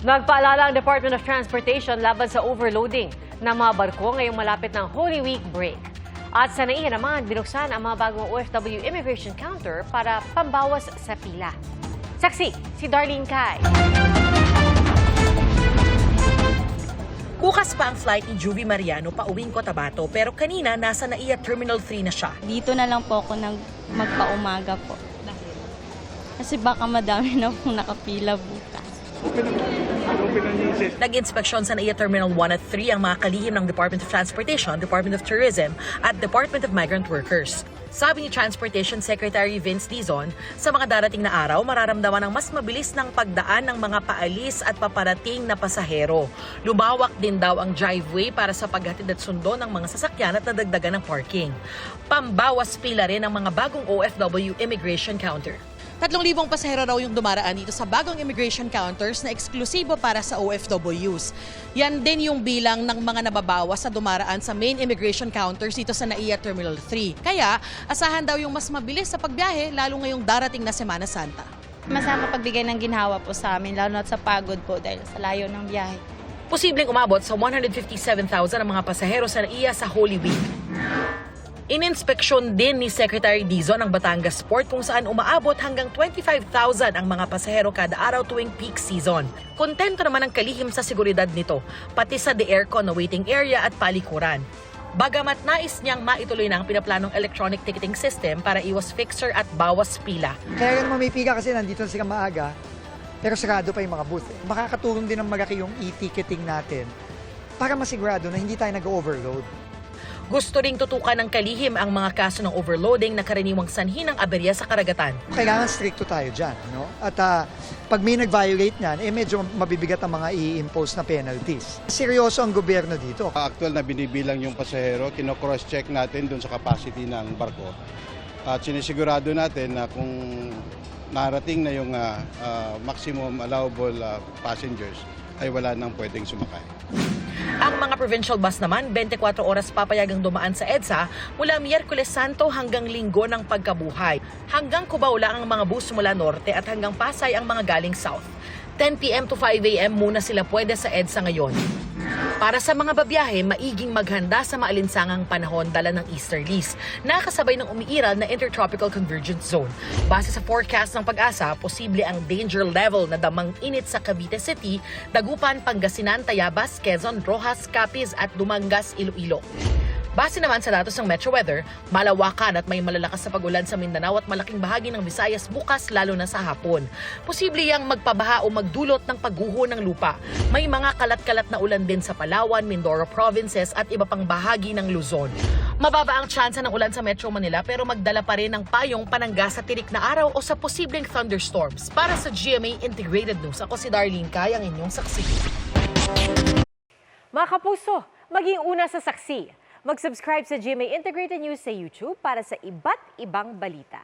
Nagpaalala ang Department of Transportation laban sa overloading ng mga barko ngayong malapit ng Holy Week break. At sa NAIA naman, binuksan ang mga bagong OFW immigration counter para pambawas sa pila. Saksi, si Darlene Kai. Bukas pa ang flight ni Juvie Mariano pauwing Cotabato pero kanina nasa NAIA Terminal 3 na siya. Dito na lang po ako magpaumaga po. Kasi baka madami na pong nakapila bukas. Nag-inspeksyon sa NAIA Terminal 1 at 3 ang mga kalihim ng Department of Transportation, Department of Tourism at Department of Migrant Workers. Sabi ni Transportation Secretary Vince Dizon, sa mga darating na araw, mararamdaman ang mas mabilis ng pagdaan ng mga paalis at paparating na pasahero. Lumawak din daw ang driveway para sa paghatid at sundo ng mga sasakyan at nadagdagan ng parking. Pambawas pila rin ang mga bagong OFW immigration counter. 3,000 pasahero raw yung dumaraan dito sa bagong immigration counters na eksklusibo para sa OFWs. Yan din yung bilang ng mga nababawas sa dumaraan sa main immigration counters dito sa NAIA Terminal 3. Kaya asahan daw yung mas mabilis sa pagbiyahe lalo ngayong darating na Semana Santa. Masama pagbigay ng ginhawa po sa amin, lalo na sa pagod po dahil sa layo ng biyahe. Posibleng umabot sa 157,000 ang mga pasahero sa NAIA sa Holy Week. Ininspeksyon din ni Secretary Dizon ang Batangas Port kung saan umaabot hanggang 25,000 ang mga pasahero kada araw tuwing peak season. Kontento naman ang kalihim sa seguridad nito, pati sa the aircon na waiting area at palikuran. Bagamat nais niyang maituloy na ang pinaplanong electronic ticketing system para iwas fixer at bawas pila. Kaya yung mamipila kasi nandito na sila maaga, pero sarado pa yung mga booth. Makakatulong din ng malaki yung e-ticketing natin para masigurado na hindi tayo nag-overload. Gusto ring tutukan ng kalihim ang mga kaso ng overloading na karaniwang sanhi ng aberya sa karagatan. Kailangan stricto tayo dyan. No? At pag may nag-violate niyan, medyo mabibigat ang mga i-impose na penalties. Seryoso ang gobyerno dito. Actual na binibilang yung pasahero, kino-cross-check natin dun sa capacity ng barko. At sinisigurado natin na kung narating na yung maximum allowable passengers, ay wala nang pwedeng sumakay. Ang mga provincial bus naman, 24 oras papayagang dumaan sa EDSA mula Miyerkules Santo hanggang Linggo ng Pagkabuhay. Hanggang Cubao lang ang mga bus mula Norte at hanggang Pasay ang mga galing South. 10 p.m. to 5 a.m. muna sila pwede sa EDSA ngayon. Para sa mga babiyahe, maiging maghanda sa maalinsangang panahon dala ng easterlies, nakasabay ng umiiral na Intertropical Convergence Zone. Base sa forecast ng Pag-asa, posible ang danger level na damang init sa Cavite City, Dagupan, Pangasinan, Tayabas, Quezon, Rojas, Capiz at Dumangas, Iloilo. Base naman sa datos ng Metro Weather, malawakan at may malalakas na pag-ulan sa Mindanao at malaking bahagi ng Visayas bukas lalo na sa hapon. Posible yang magpabaha o magdulot ng pagguho ng lupa. May mga kalat-kalat na ulan din sa Palawan, Mindoro Provinces at iba pang bahagi ng Luzon. Mababa ang tsansa ng ulan sa Metro Manila pero magdala pa rin ng payong panangga sa tirik na araw o sa posibleng thunderstorms. Para sa GMA Integrated News, ako si Darlene Kai, ang inyong saksi. Mga kapuso, maging una sa saksi. Mag-subscribe sa GMA Integrated News sa YouTube para sa iba't ibang balita.